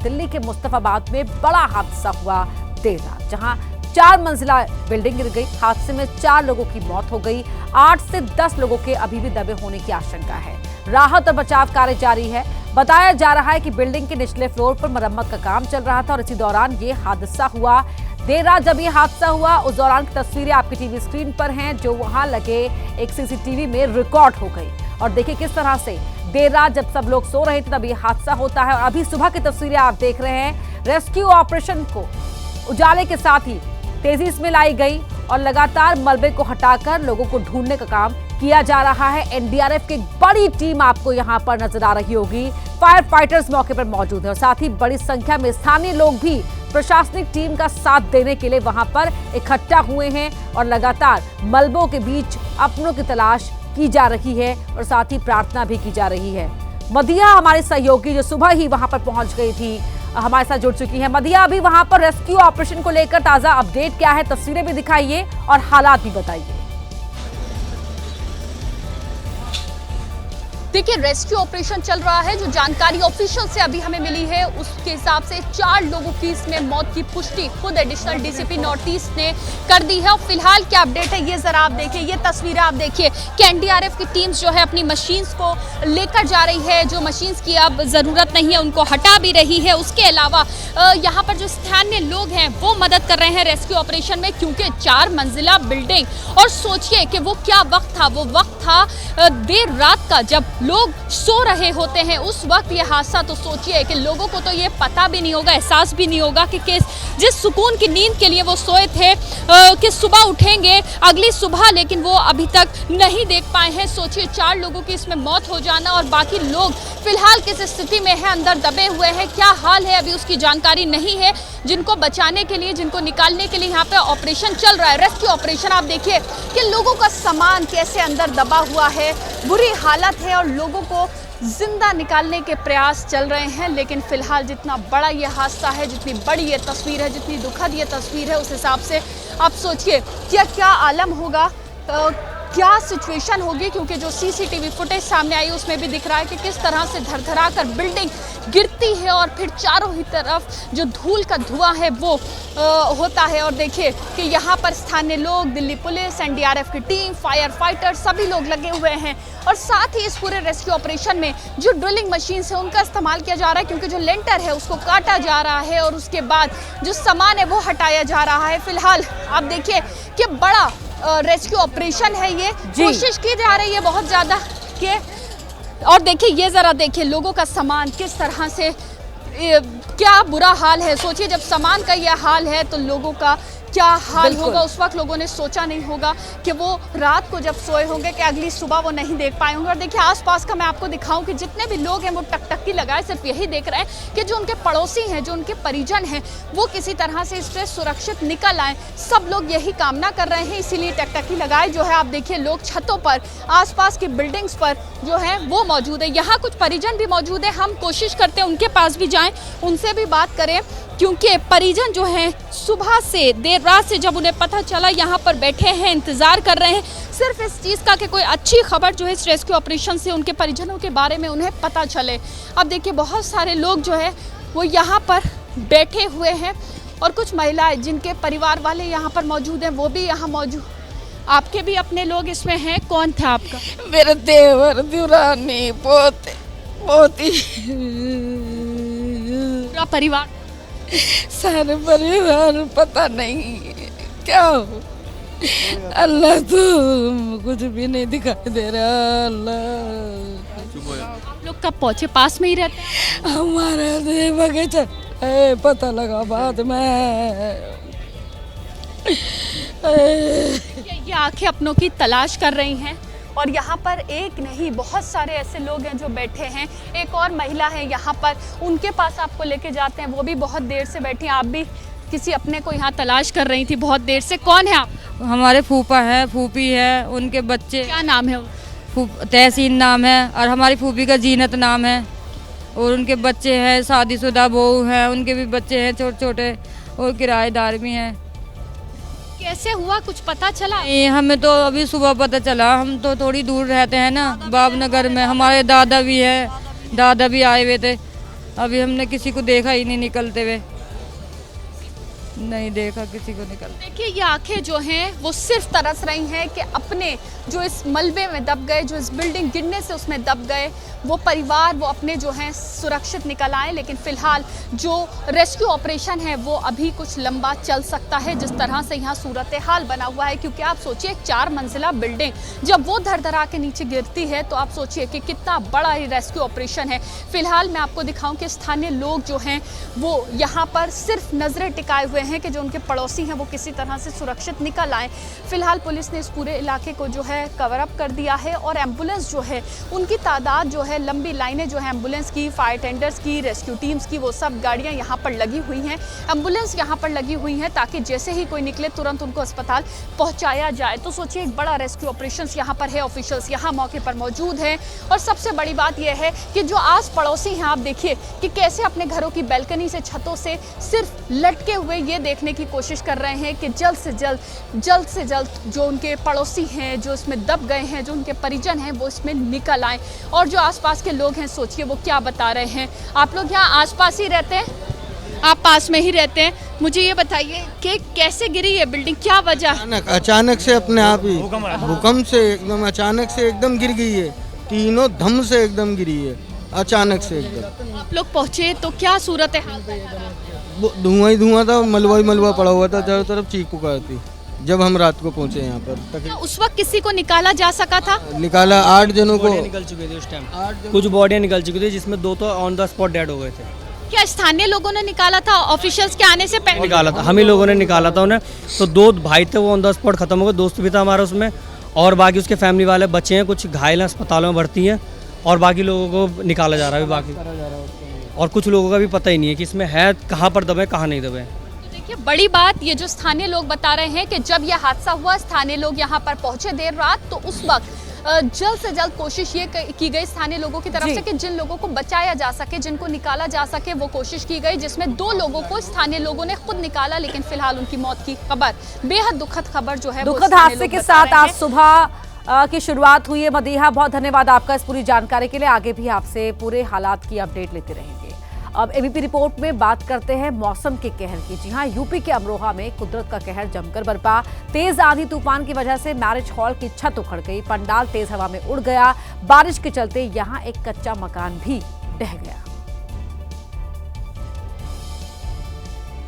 दिल्ली के मुस्तफाबाद में बड़ा हादसा हुआ देर रात, जहां 4 मंजिला बिल्डिंग गिर गई। हादसे में 4 लोगों की मौत हो गई। 8 से 10 लोगों के अभी भी दबे होने की आशंका है। राहत और बचाव कार्य जारी है। बताया जा रहा है कि बिल्डिंग के निचले फ्लोर पर मरम्मत का काम चल रहा था और इसी दौरान ये हादसा हुआ। देर रात जब ये हादसा हुआ उस दौरान की तस्वीरें आपकी टीवी स्क्रीन पर हैं, जो वहां लगे एक सीसीटीवी में रिकॉर्ड हो गई। और देखिए किस तरह से देर रात जब सब लोग सो रहे थे तब ये हादसा होता है। और अभी सुबह की तस्वीरें आप देख रहे हैं। रेस्क्यू ऑपरेशन को उजाले के साथ ही तेजी इसमें लाई गई और लगातार मलबे को हटाकर लोगों को ढूंढने का काम किया जा रहा है। एनडीआरएफ की एक बड़ी टीम आपको यहां पर नजर आ रही होगी। फायर फाइटर्स मौके पर मौजूद है और साथ ही बड़ी संख्या में स्थानीय लोग भी प्रशासनिक टीम का साथ देने के लिए वहां पर इकट्ठा हुए हैं और लगातार मलबों के बीच अपनों की तलाश की जा रही है और साथ ही प्रार्थना भी की जा रही है। मदिया हमारे सहयोगी जो सुबह ही वहां पर पहुंच गई थी, हमारे साथ जुड़ चुकी है। मदिया, अभी वहां पर रेस्क्यू ऑपरेशन को लेकर ताजा अपडेट क्या है? तस्वीरें भी दिखाइए और हालात भी बताइए। देखिए, रेस्क्यू ऑपरेशन चल रहा है। जो जानकारी ऑफिशियल से अभी हमें मिली है उसके हिसाब से 4 लोगों की इसमें मौत की पुष्टि खुद एडिशनल डीसीपी नॉर्थ ईस्ट ने कर दी है। और फिलहाल क्या अपडेट है ये जरा आप देखिए, ये तस्वीरें आप देखिए कि एनडीआरएफ की टीम्स जो है अपनी मशीन्स को लेकर जा रही है। जो मशीन्स की अब ज़रूरत नहीं है उनको हटा भी रही है। उसके अलावा यहाँ पर जो स्थानीय लोग हैं वो मदद कर रहे हैं रेस्क्यू ऑपरेशन में, क्योंकि 4 मंजिला बिल्डिंग। और सोचिए कि वो क्या वक्त था, वो वक्त था देर रात का जब लोग सो रहे होते हैं। उस वक्त ये हादसा, तो सोचिए कि लोगों को तो ये पता भी नहीं होगा, एहसास भी नहीं होगा कि जिस सुकून की नींद के लिए वो सोए थे कि सुबह उठेंगे अगली सुबह, लेकिन वो अभी तक नहीं देख पाए हैं। सोचिए 4 लोगों की इसमें मौत हो जाना और बाकी लोग फिलहाल किस स्थिति में है, अंदर दबे हुए हैं, क्या हाल है अभी उसकी जानकारी नहीं है। जिनको बचाने के लिए, जिनको निकालने के लिए यहाँ पे ऑपरेशन चल रहा है, रेस्क्यू ऑपरेशन। आप देखिए कि लोगों का सामान कैसे अंदर दबा हुआ है, बुरी हालत है और लोगों को जिंदा निकालने के प्रयास चल रहे हैं। लेकिन फिलहाल जितना बड़ा ये हादसा है, जितनी बड़ी ये तस्वीर है, जितनी दुखद ये तस्वीर है, उस हिसाब से आप सोचिए क्या आलम होगा, क्या सिचुएशन होगी। क्योंकि जो सीसीटीवी फुटेज सामने आई उसमें भी दिख रहा है कि किस तरह से धड़धड़ा कर बिल्डिंग गिरती है और फिर चारों ही तरफ जो धूल का धुआं है वो होता है। और देखिए कि यहाँ पर स्थानीय लोग, दिल्ली पुलिस, एनडीआरएफ की टीम, फायर फाइटर सभी लोग लगे हुए हैं। और साथ ही इस पूरे रेस्क्यू ऑपरेशन में जो ड्रिलिंग मशीन है उनका इस्तेमाल किया जा रहा है, क्योंकि जो लेंटर है उसको काटा जा रहा है और उसके बाद जो सामान है वो हटाया जा रहा है। फिलहाल आप देखिए कि बड़ा रेस्क्यू ऑपरेशन है, ये कोशिश की जा रही है बहुत ज़्यादा के। और देखिए ये ज़रा देखिए लोगों का सामान किस तरह से, क्या बुरा हाल है। सोचिए जब सामान का यह हाल है तो लोगों का क्या हाल होगा। उस वक्त लोगों ने सोचा नहीं होगा कि वो रात को जब सोए होंगे कि अगली सुबह वो नहीं देख पाए होंगे। और देखिए आसपास का मैं आपको दिखाऊं कि जितने भी लोग हैं वो टकटकी लगाए सिर्फ यही देख रहे हैं कि जो उनके पड़ोसी हैं, जो उनके परिजन हैं, वो किसी तरह से इससे सुरक्षित निकल आए। सब लोग यही कामना कर रहे हैं, इसीलिए टकटकी लगाए जो है। आप देखिए लोग छतों पर, आसपास की बिल्डिंग्स पर जो है वो मौजूद है। यहाँ कुछ परिजन भी मौजूद है, हम कोशिश करते हैं उनके पास भी जाएं, उनसे भी बात करें, क्योंकि परिजन जो हैं सुबह से, देर रात से जब उन्हें पता चला यहाँ पर बैठे हैं, इंतज़ार कर रहे हैं सिर्फ इस चीज़ का कि कोई अच्छी खबर जो है इस रेस्क्यू ऑपरेशन से उनके परिजनों के बारे में उन्हें पता चले। अब देखिए बहुत सारे लोग जो है वो यहाँ पर बैठे हुए हैं और कुछ महिलाएं जिनके परिवार वाले यहाँ पर मौजूद हैं वो भी यहाँ मौजूद। आपके भी अपने लोग इसमें हैं? कौन था आपका? मेरे देवर, दुरानी, पोते, पोती, पूरा परिवार, सारे परिवार। पता नहीं क्या हो। अल्लाह तो कुछ भी नहीं दिखाई दे रहा। अल्लाह, आप लोग कब पहुँचे? पास में ही रहते? हमारे बगीचा पता लगा बाद में। ये आंखें अपनों की तलाश कर रही हैं और यहाँ पर एक नहीं बहुत सारे ऐसे लोग हैं जो बैठे हैं। एक और महिला है यहाँ पर, उनके पास आपको लेके जाते हैं, वो भी बहुत देर से बैठी हैं। आप भी किसी अपने को यहाँ तलाश कर रही थी बहुत देर से। कौन है आप? हमारे फूफा है, फूफी है, उनके बच्चे। क्या नाम है? तहसीन नाम है और हमारी फूफी का जीनत नाम है और उनके बच्चे हैं, शादीशुदा बहू हैं, उनके भी बच्चे हैं छोटे छोटे और किराएदार भी हैं। कैसे हुआ कुछ पता चला? हमें तो अभी सुबह पता चला, हम तो थोड़ी दूर रहते हैं ना, बाबनगर में। हमारे दादा भी है, दादा भी आए हुए थे अभी हमने किसी को देखा ही नहीं निकलते हुए, नहीं देखा किसी को निकलते। देखिए ये आंखें जो हैं वो सिर्फ तरस रही हैं कि अपने जो इस मलबे में दब गए, जो इस बिल्डिंग गिरने से उसमें दब गए, वो परिवार वो अपने जो हैं सुरक्षित निकल आए। लेकिन फिलहाल जो रेस्क्यू ऑपरेशन है वो अभी कुछ लंबा चल सकता है, जिस तरह से यहाँ सूरत हाल बना हुआ है। क्योंकि आप सोचिए 4 मंजिला बिल्डिंग जब वो धड़धड़ा के नीचे गिरती है तो आप सोचिए कि कितना बड़ा ये रेस्क्यू ऑपरेशन है। फिलहाल मैं आपको दिखाऊं कि स्थानीय लोग जो हैं वो यहाँ पर सिर्फ नजरें टिकाए हुए हैं कि जो उनके पड़ोसी हैं वो किसी तरह से सुरक्षित निकल आए। फिलहाल पुलिस ने इस पूरे इलाके को जो है कवर अप कर दिया है और एम्बुलेंस जो है उनकी तादाद जो है, लंबी लाइनें जो है एम्बुलेंस की, फायर टेंडर्स की, रेस्क्यू टीम्स की, वो सब गाड़ियां यहाँ पर लगी हुई हैं। एम्बुलेंस यहाँ पर लगी हुई हैं ताकि जैसे ही कोई निकले तुरंत उनको अस्पताल पहुँचाया जाए। तो सोचिए एक बड़ा रेस्क्यू ऑपरेशन यहाँ पर है, ऑफिशियल्स यहाँ मौके पर मौजूद हैं। और सबसे बड़ी बात यह है कि जो आस पड़ोसी हैं, आप देखिए कि कैसे अपने घरों की बैल्कनी से, छतों से सिर्फ लटके हुए ये देखने की कोशिश कर रहे हैं कि जल्द से जल्द जो उनके पड़ोसी हैं, जो इसमें दब गए हैं, जो उनके परिजन हैं, वो इसमें निकल आए। और जो आसपास के लोग हैं, सोचिए वो क्या बता रहे हैं। आप लोग यहाँ आसपास ही रहते हैं, आप पास में ही रहते हैं, मुझे ये बताइए कि कैसे गिरी ये बिल्डिंग, क्या वजह? अचानक से अपने आप ही भूकंप से एकदम अचानक से एकदम गिर गई है, तीनों धम से एकदम गिरी है, अचानक से एकदम। आप लोग पहुँचे तो क्या सूरत है? धुआं ही धुआं था, मलबा ही मलबा पड़ा हुआ था, चारों तरफ चीख पुकार थी। जब हम रात को पहुंचे यहाँ पर उस वक्त किसी को निकाला जा सका था? निकाला 8 जनों को निकल चुके थे उस टाइम, कुछ बॉडियाँ निकल चुकी थी जिसमें 2 तो ऑन द स्पॉट डेड हो गए थे। क्या स्थानीय लोगों ने निकाला था ऑफिशियल्स के आने से पहले? निकाला था, हम ही लोगों ने निकाला था उन्हें। तो 2 भाई थे वो ऑन द स्पॉट खत्म हो गए, दोस्त भी था हमारा उसमें, और बाकी उसके फैमिली वाले बच्चे हैं, कुछ घायल हैं, अस्पतालों में भर्ती हैं, और बाकी लोगों को निकाला जा रहा है बाकी। और कुछ लोगों का भी पता ही नहीं है कि इसमें है कहाँ पर दबे कहाँ नहीं दबे। देखिए बड़ी बात ये जो स्थानीय लोग बता रहे हैं कि जब यह हादसा हुआ, स्थानीय लोग यहाँ पर पहुंचे देर रात, तो उस वक्त जल्द से जल्द कोशिश ये की गई स्थानीय लोगों की तरफ से कि जिन लोगों को बचाया जा सके, जिनको निकाला जा सके, वो कोशिश की गई, जिसमें 2 लोगों को स्थानीय लोगों ने खुद निकाला। लेकिन फिलहाल उनकी मौत की खबर, बेहद दुखद खबर जो है, दुखद हादसे के साथ आज सुबह की शुरुआत हुई है। मदीहा, बहुत धन्यवाद आपका इस पूरी जानकारी के लिए। आगे भी आपसे पूरे हालात की अपडेट लेते रहेंगे। अब एबीपी रिपोर्ट में बात करते हैं मौसम के कहर की। जी हां, यूपी के अमरोहा में कुदरत का कहर जमकर बरपा। तेज आंधी तूफान की वजह से मैरिज हॉल की छत उखड़ गई, पंडाल तेज हवा में उड़ गया। बारिश के चलते यहां एक कच्चा मकान भी ढह गया।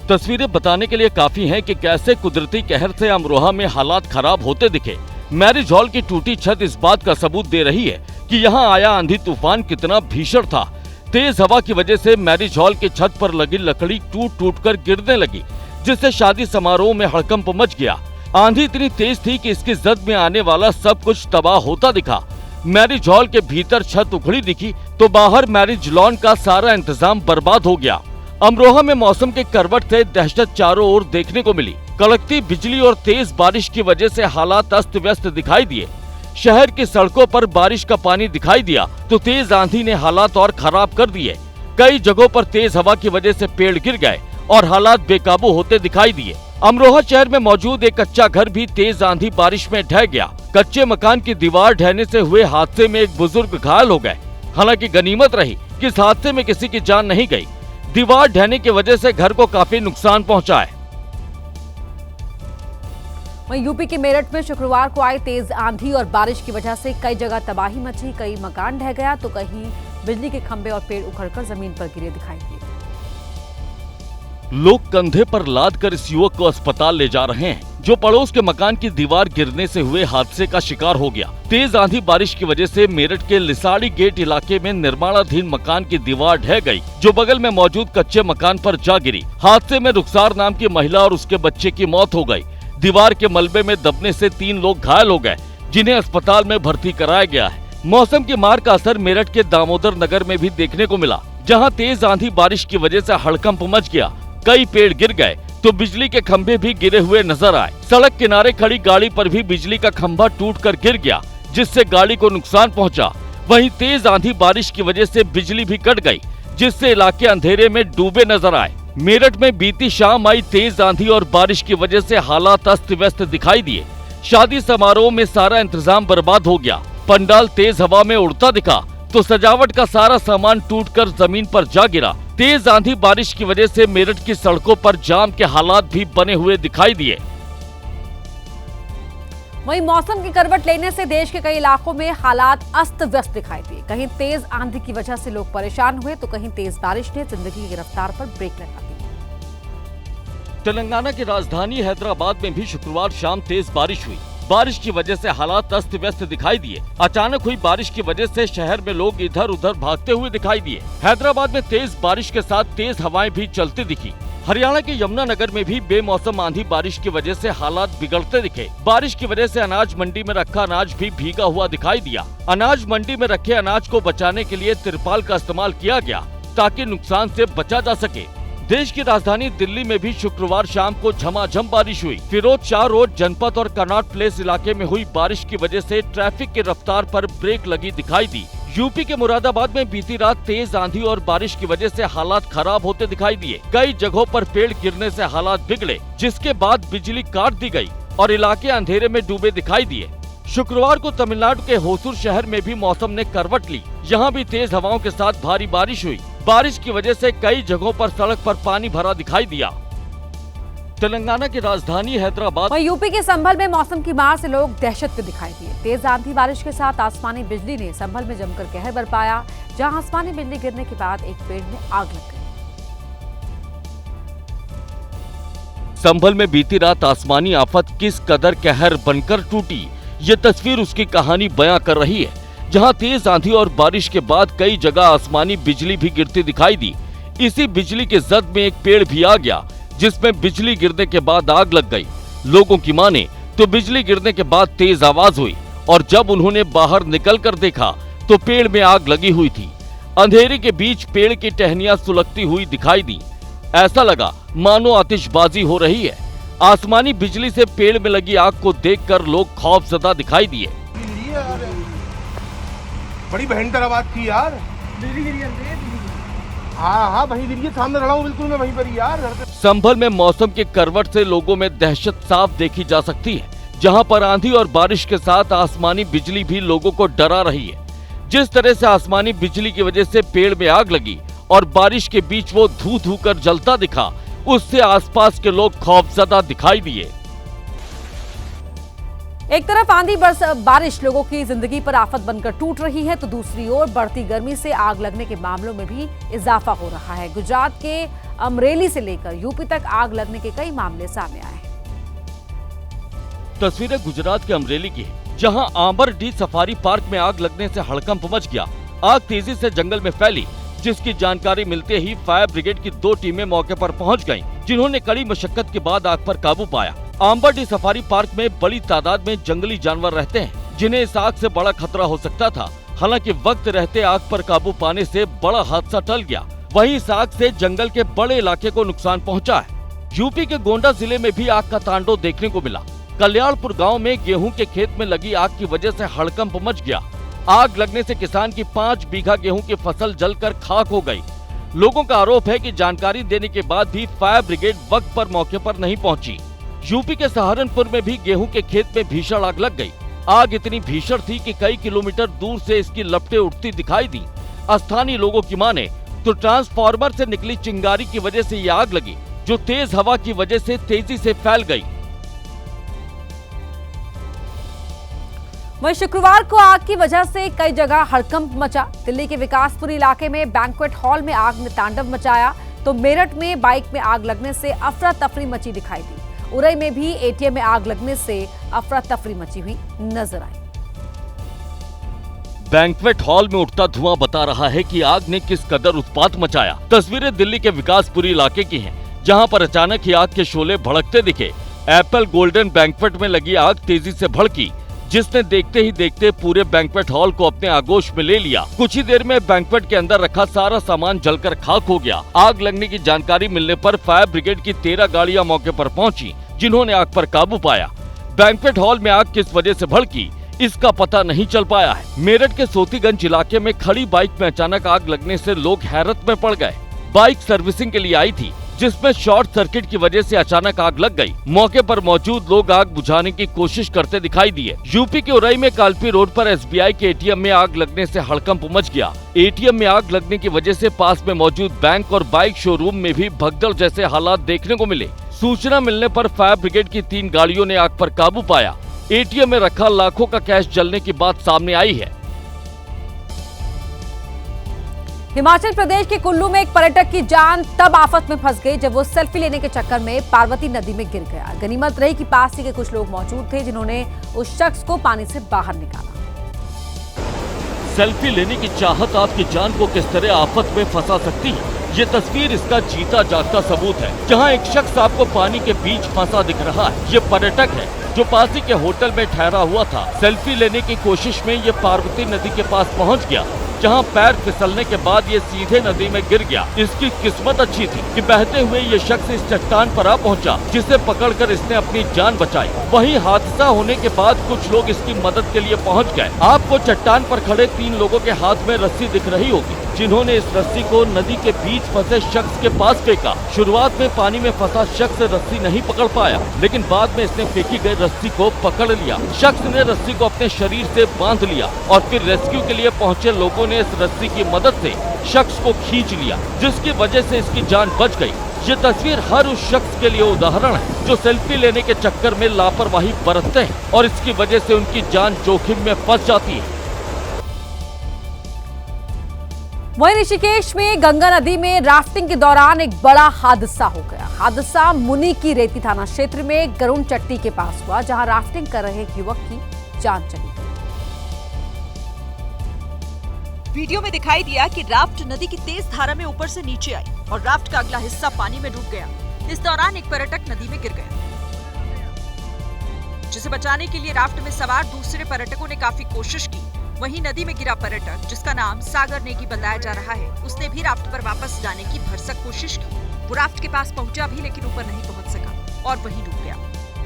तस्वीरें बताने के लिए काफी हैं कि कैसे कुदरती कहर से अमरोहा में हालात खराब होते दिखे। मैरिज हॉल की टूटी छत इस बात का सबूत दे रही है कि यहाँ आया आंधी तूफान कितना भीषण था। तेज हवा की वजह से मैरिज हॉल की छत पर लगी लकड़ी टूट कर गिरने लगी, जिससे शादी समारोह में हड़कंप मच गया। आंधी इतनी तेज थी कि इसकी जद में आने वाला सब कुछ तबाह होता दिखा। मैरिज हॉल के भीतर छत उखड़ी दिखी तो बाहर मैरिज लॉन का सारा इंतजाम बर्बाद हो गया। अमरोहा में मौसम के करवट से दहशत चारों ओर देखने को मिली। कड़कती बिजली और तेज बारिश की वजह से हालात अस्त व्यस्त दिखाई दिए। शहर की सड़कों पर बारिश का पानी दिखाई दिया तो तेज आंधी ने हालात और खराब कर दिए। कई जगहों पर तेज हवा की वजह से पेड़ गिर गए और हालात बेकाबू होते दिखाई दिए। अमरोहा शहर में मौजूद एक कच्चा घर भी तेज आंधी बारिश में ढह गया। कच्चे मकान की दीवार ढहने से हुए हादसे में एक बुजुर्ग घायल हो गए। हालांकि गनीमत रही कि इस हादसे में किसी की जान नहीं गई। दीवार ढहने की वजह से घर को काफी नुकसान पहुंचा है। वहीं यूपी के मेरठ में शुक्रवार को आई तेज आंधी और बारिश की वजह से कई जगह तबाही मची। कई मकान ढह गया तो कहीं बिजली के खंभे और पेड़ उखड़कर जमीन पर गिरे दिखाई दिए। लोग कंधे पर लाद कर इस युवक को अस्पताल ले जा रहे हैं, जो पड़ोस के मकान की दीवार गिरने से हुए हादसे का शिकार हो गया। तेज आंधी बारिश की वजह से मेरठ के लिसाड़ी गेट इलाके में निर्माणाधीन मकान की दीवार ढह गई, जो बगल में मौजूद कच्चे मकान पर जा गिरी। हादसे में रुखसार नाम की महिला और उसके बच्चे की मौत हो गई। दीवार के मलबे में दबने से 3 लोग घायल हो गए, जिन्हें अस्पताल में भर्ती कराया गया है। मौसम की मार का असर मेरठ के दामोदर नगर में भी देखने को मिला, जहां तेज आंधी बारिश की वजह से हड़कंप मच गया। कई पेड़ गिर गए तो बिजली के खंभे भी गिरे हुए नजर आए। सड़क किनारे खड़ी गाड़ी पर भी बिजली का खंभा टूटकर गिर गया, जिससे गाड़ी को नुकसान पहुंचा। वहीं तेज आंधी बारिश की वजह से बिजली भी कट गई, जिससे इलाके अंधेरे में डूबे नजर आए। मेरठ में बीती शाम आई तेज आंधी और बारिश की वजह से हालात अस्त व्यस्त दिखाई दिए। शादी समारोह में सारा इंतजाम बर्बाद हो गया। पंडाल तेज हवा में उड़ता दिखा तो सजावट का सारा सामान टूटकर जमीन पर जा गिरा। तेज आंधी बारिश की वजह से मेरठ की सड़कों पर जाम के हालात भी बने हुए दिखाई दिए। वहीं मौसम की करवट लेने से देश के कई इलाकों में हालात अस्त व्यस्त दिखाई दिए। कहीं तेज आंधी की वजह से लोग परेशान हुए तो कहीं तेज बारिश ने जिंदगी की रफ्तार पर ब्रेक लगा दी। तेलंगाना की राजधानी हैदराबाद में भी शुक्रवार शाम तेज बारिश हुई। बारिश की वजह से हालात अस्त व्यस्त दिखाई दिए। अचानक हुई बारिश की वजह से शहर में लोग इधर उधर भागते हुए दिखाई दिए। हैदराबाद में तेज बारिश के साथ तेज हवाएं भी चलती दिखी। हरियाणा के यमुनानगर में भी बेमौसम आंधी बारिश की वजह से हालात बिगड़ते दिखे। बारिश की वजह से अनाज मंडी में रखा अनाज भी भीगा हुआ दिखाई दिया। अनाज मंडी में रखे अनाज को बचाने के लिए तिरपाल का इस्तेमाल किया गया ताकि नुकसान से बचा जा सके। देश की राजधानी दिल्ली में भी शुक्रवार शाम को झमाझम बारिश हुई। फिरोज शाह रोड जनपद और कनॉट प्लेस इलाके में हुई बारिश की वजह से ट्रैफिक की रफ्तार पर ब्रेक लगी दिखाई दी। यूपी के मुरादाबाद में बीती रात तेज आंधी और बारिश की वजह से हालात खराब होते दिखाई दिए। कई जगहों पर पेड़ गिरने से हालात बिगड़े, जिसके बाद बिजली काट दी गई और इलाके अंधेरे में डूबे दिखाई दिए। शुक्रवार को तमिलनाडु के होसूर शहर में भी मौसम ने करवट ली। यहाँ भी तेज हवाओं के साथ भारी बारिश हुई। बारिश की वजह से कई जगहों पर सड़क पर पानी भरा दिखाई दिया। तेलंगाना की राजधानी हैदराबाद। वहीं यूपी के संभल में मौसम की मार से लोग दहशत में दिखाई दिए। तेज आंधी बारिश के साथ आसमानी बिजली ने संभल में जमकर कहर बरपाया, जहां आसमानी बिजली गिरने के बाद एक पेड़ में आग लग गई। संभल में बीती रात आसमानी आफत किस कदर कहर बनकर टूटी, ये तस्वीर उसकी कहानी बयां कर रही है। जहां तेज आंधी और बारिश के बाद कई जगह आसमानी बिजली भी गिरती दिखाई दी। इसी बिजली के जद में एक पेड़ भी आ गया, जिसमें बिजली गिरने के बाद आग लग गई। लोगों की माने तो बिजली गिरने के बाद तेज आवाज हुई और जब उन्होंने बाहर निकलकर देखा तो पेड़ में आग लगी हुई थी। अंधेरे के बीच पेड़ की टहनियां सुलगती हुई दिखाई दी। ऐसा लगा मानो आतिशबाजी हो रही है। आसमानी बिजली से पेड़ में लगी आग को देखकर लोग खौफजदा दिखाई दिए। बड़ी भयंकर आवाज थी यार। हाँ वही गिरी, सामने खड़ा हूँ बिल्कुल मैं वहीं पर ही यार। संभल में मौसम के करवट से लोगों में दहशत साफ देखी जा सकती है, जहां पर आंधी और बारिश के साथ आसमानी बिजली भी लोगों को डरा रही है। जिस तरह से आसमानी बिजली की वजह से पेड़ में आग लगी और बारिश के बीच वो धू धू कर जलता दिखा, उससे आसपास के लोग खौफजदा दिखाई दिए। एक तरफ आंधी बारिश लोगों की जिंदगी पर आफत बनकर टूट रही है, तो दूसरी ओर बढ़ती गर्मी से आग लगने के मामलों में भी इजाफा हो रहा है। गुजरात के अमरेली से लेकर यूपी तक आग लगने के कई मामले सामने आए हैं। तस्वीरें गुजरात के अमरेली की है, जहां आंबरडीह सफारी पार्क में आग लगने से हड़कंप मच गया। आग तेजी से जंगल में फैली, जिसकी जानकारी मिलते ही फायर ब्रिगेड की 2 टीमें मौके पर पहुंच गईं, जिन्होंने कड़ी मशक्कत के बाद आग पर काबू पाया। आंबरडीह सफारी पार्क में बड़ी तादाद में जंगली जानवर रहते हैं, जिन्हें इस आग से बड़ा खतरा हो सकता था। हालांकि वक्त रहते आग पर काबू पाने से बड़ा हादसा टल गया। वहीं इस आग से जंगल के बड़े इलाके को नुकसान पहुंचा है। यूपी के गोंडा जिले में भी आग का तांडव देखने को मिला। कल्याणपुर गांव में गेहूं के खेत में लगी आग की वजह से हड़कंप मच गया। आग लगने से किसान की 5 बीघा गेहूं की फसल जलकर खाक हो गई। लोगों का आरोप है कि जानकारी देने के बाद भी फायर ब्रिगेड वक्त पर मौके पर नहीं पहुंची। यूपी के सहारनपुर में भी गेहूं के खेत में भीषण आग लग गई। आग इतनी भीषण थी कि कई किलोमीटर दूर से इसकी लपटें उठती दिखाई दी। स्थानीय लोगों की माने तो ट्रांसफार्मर से निकली चिंगारी की वजह से ये आग लगी, जो तेज हवा की वजह से तेजी से फैल गई। वहीं शुक्रवार को आग की वजह से कई जगह हड़कंप मचा। दिल्ली के विकासपुरी इलाके में बैंक्वेट हॉल में आग ने तांडव मचाया, तो मेरठ में बाइक में आग लगने से अफरा तफरी मची दिखाई दी। उरई में भी एटीएम में आग लगने से अफरा तफरी मची हुई नजर आई। बैंक्वेट हॉल में उठता धुआं बता रहा है कि आग ने किस कदर उत्पात मचाया। तस्वीरें दिल्ली के विकासपुरी इलाके की हैं, जहां पर अचानक ही आग के शोले भड़कते दिखे। एप्पल गोल्डन बैंक्वेट में लगी आग तेजी से भड़की, जिसने देखते ही देखते पूरे बैंक्वेट हॉल को अपने आगोश में ले लिया। कुछ ही देर में बैंक्वेट के अंदर रखा सारा सामान जलकर खाक हो गया। आग लगने की जानकारी मिलने पर फायर ब्रिगेड की 13 गाड़ियां मौके पर पहुंची, जिन्होंने आग पर काबू पाया। बैंक्वेट हॉल में आग किस वजह से भड़की, इसका पता नहीं चल पाया है। मेरठ के सोतीगंज इलाके में खड़ी बाइक में अचानक आग लगने से लोग हैरत में पड़ गए। बाइक सर्विसिंग के लिए आई थी, जिसमें शॉर्ट सर्किट की वजह से अचानक आग लग गई। मौके पर मौजूद लोग आग बुझाने की कोशिश करते दिखाई दिए। यूपी के उरई में कालपी रोड पर एसबीआई के एटीएम में आग लगने से हड़कंप मच गया। एटीएम में आग लगने की वजह से पास में मौजूद बैंक और बाइक शोरूम में भी भगदड़ जैसे हालात देखने को मिले। सूचना मिलने पर फायर ब्रिगेड की 3 गाड़ियों ने आग पर काबू पाया। एटीएम में रखा लाखों का कैश जलने की बात सामने आई है। हिमाचल प्रदेश के कुल्लू में एक पर्यटक की जान तब आफत में फंस गई जब वो सेल्फी लेने के चक्कर में पार्वती नदी में गिर गया। गनीमत रही कि पास ही के कुछ लोग मौजूद थे जिन्होंने उस शख्स को पानी से बाहर निकाला। सेल्फी लेने की चाहत आपकी जान को किस तरह आफत में फंसा सकती है, ये तस्वीर इसका जीता जागता सबूत है। जहां एक शख्स आपको पानी के बीच फंसा दिख रहा है, ये पर्यटक है जो पास ही के होटल में ठहरा हुआ था। सेल्फी लेने की कोशिश में ये पार्वती नदी के पास पहुंच गया, जहां पैर फिसलने के बाद ये सीधे नदी में गिर गया। इसकी किस्मत अच्छी थी कि बहते हुए ये शख्स इस चट्टान पर आ पहुंचा, जिसे पकड़कर इसने अपनी जान बचाई। वहीं हादसा होने के बाद कुछ लोग इसकी मदद के लिए पहुंच गए। आपको चट्टान पर खड़े 3 लोगों के हाथ में रस्सी दिख रही होगी, जिन्होंने इस रस्सी को नदी के बीच फंसे शख्स के पास फेंका। शुरुआत में पानी में फंसा शख्स रस्सी नहीं पकड़ पाया, लेकिन बाद में इसने फेंकी गई रस्सी को पकड़ लिया। शख्स ने रस्सी को अपने शरीर से बांध लिया और फिर रेस्क्यू के लिए पहुंचे लोगों ने इस रस्सी की मदद से शख्स को खींच लिया, जिसकी वजह से इसकी जान बच गई। ये तस्वीर हर उस शख्स के लिए उदाहरण है जो सेल्फी लेने के चक्कर में लापरवाही बरतते हैं और इसकी वजह से उनकी जान जोखिम में फंस जाती है। वहीं ऋषिकेश में गंगा नदी में राफ्टिंग के दौरान एक बड़ा हादसा हो गया। हादसा मुनि की रेती थाना क्षेत्र में गरुण चट्टी के पास हुआ, जहां राफ्टिंग कर रहे एक युवक की जान चली गई। वीडियो में दिखाई दिया कि राफ्ट नदी की तेज धारा में ऊपर से नीचे आई और राफ्ट का अगला हिस्सा पानी में डूब गया। इस दौरान एक पर्यटक नदी में गिर गया, जिसे बचाने के लिए राफ्ट में सवार दूसरे पर्यटकों ने काफी कोशिश की। वहीं नदी में गिरा पर्यटक, जिसका नाम सागर नेगी बताया जा रहा है, उसने भी राफ्ट पर वापस जाने की भरसक कोशिश की। वो राफ्ट के पास पहुंचा भी, लेकिन ऊपर नहीं पहुंच सका और वहीं डूब गया।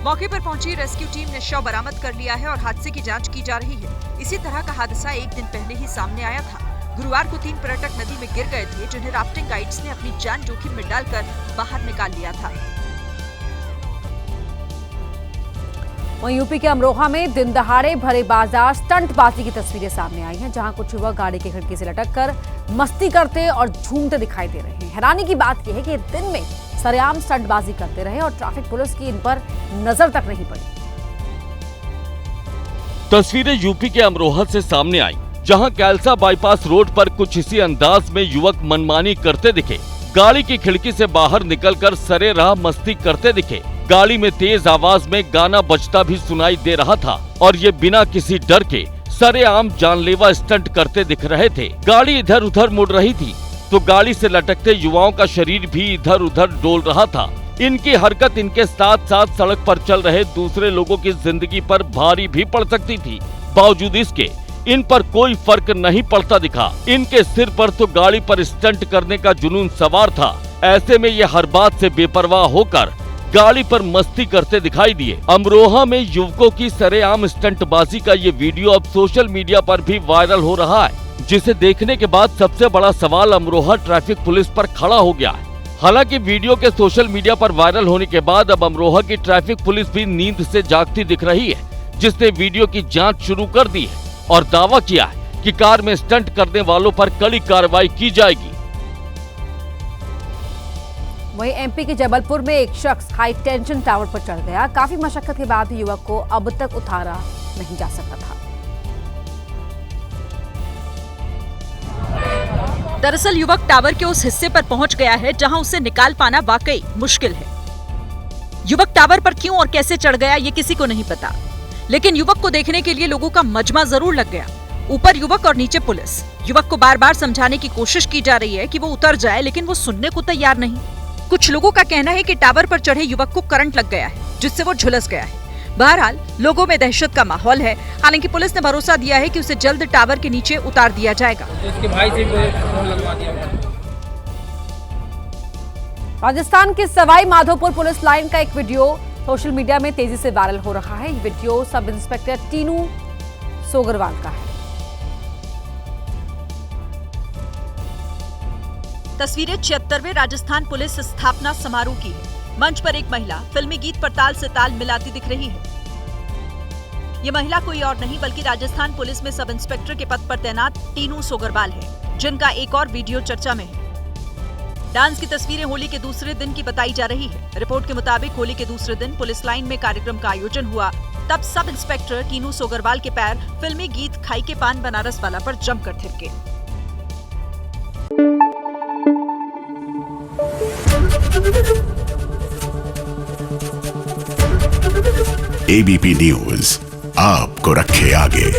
मौके पर पहुंची रेस्क्यू टीम ने शव बरामद कर लिया है और हादसे की जांच की जा रही है। इसी तरह का हादसा एक दिन पहले ही सामने आया था। गुरुवार को 3 पर्यटक नदी में गिर गए थे, जिन्हें राफ्टिंग गाइड्स ने अपनी जान जोखिम में डालकर बाहर निकाल लिया था। वहीं यूपी के अमरोहा में दिन दहाड़े भरे बाजार स्टंटबाजी की तस्वीरें सामने आई हैं, जहां कुछ युवक गाड़ी की खिड़की से लटककर मस्ती करते और झूमते दिखाई दे रहे हैं। हैरानी की बात यह है कि दिन में सरेआम स्टंटबाजी करते रहे और ट्रैफिक पुलिस की इन पर नजर तक नहीं पड़ी। तस्वीरें यूपी के अमरोहा से सामने आई, जहां कैलसा बाईपास रोड पर कुछ इसी अंदाज में युवक मनमानी करते दिखे। गाड़ी की खिड़की से बाहर निकलकर सरेराह मस्ती करते दिखे। गाड़ी में तेज आवाज में गाना बजता भी सुनाई दे रहा था और ये बिना किसी डर के सरेआम जानलेवा स्टंट करते दिख रहे थे। गाड़ी इधर उधर मुड़ रही थी तो गाड़ी से लटकते युवाओं का शरीर भी इधर उधर डोल रहा था। इनकी हरकत इनके साथ साथ सड़क पर चल रहे दूसरे लोगों की जिंदगी पर भारी भी पड़ सकती थी। बावजूद इसके इन पर कोई फर्क नहीं पड़ता दिखा। इनके सिर पर तो गाड़ी पर स्टंट करने का जुनून सवार था। ऐसे में ये हर बात से बेपरवाह होकर गाड़ी पर मस्ती करते दिखाई दिए। अमरोहा में युवकों की सरेआम स्टंटबाजी का ये वीडियो अब सोशल मीडिया पर भी वायरल हो रहा है, जिसे देखने के बाद सबसे बड़ा सवाल अमरोहा ट्रैफिक पुलिस पर खड़ा हो गया है। हालांकि वीडियो के सोशल मीडिया पर वायरल होने के बाद अब अमरोहा की ट्रैफिक पुलिस भी नींद से जागती दिख रही है, जिसने वीडियो की जांच शुरू कर दी है और दावा किया है कि कार में स्टंट करने वालों पर कड़ी कार्रवाई की जाएगी। वहीं एमपी के जबलपुर में एक शख्स हाई टेंशन टावर पर चढ़ गया। काफी मशक्कत के बाद युवक को अब तक उतारा नहीं जा सका था। दरअसल युवक टावर के उस हिस्से पर पहुंच गया है जहां उसे निकाल पाना वाकई मुश्किल है। युवक टावर पर क्यों और कैसे चढ़ गया ये किसी को नहीं पता, लेकिन युवक को देखने के लिए लोगों का मजमा जरूर लग गया। ऊपर युवक और नीचे पुलिस। युवक को बार बार समझाने की कोशिश की जा रही है कि वो उतर जाए, लेकिन वो सुनने को तैयार नहीं। कुछ लोगों का कहना है कि टावर पर चढ़े युवक को करंट लग गया है, जिससे वो झुलस गया है। बहरहाल लोगों में दहशत का माहौल है। हालांकि पुलिस ने भरोसा दिया है कि उसे जल्द टावर के नीचे उतार दिया जाएगा। राजस्थान के सवाई माधोपुर पुलिस लाइन का एक वीडियो सोशल मीडिया में तेजी से वायरल हो रहा है। ये video sub inspector Tinu Sogarwal का है। तस्वीरें 76वें राजस्थान पुलिस स्थापना समारोह की है। मंच पर एक महिला फिल्मी गीत पर ताल से ताल मिलाती दिख रही है। ये महिला कोई और नहीं बल्कि राजस्थान पुलिस में सब इंस्पेक्टर के पद पर तैनात टीनू सोगरवाल है, जिनका एक और वीडियो चर्चा में है। डांस की तस्वीरें होली के दूसरे दिन की बताई जा रही है। रिपोर्ट के मुताबिक होली के दूसरे दिन पुलिस लाइन में कार्यक्रम का आयोजन हुआ, तब सब इंस्पेक्टर टीनू सोगरवाल के पैर फिल्मी गीत खाई के पान बनारस वाला पर जमकर थिरके। एबीपी न्यूज आपको रखे आगे।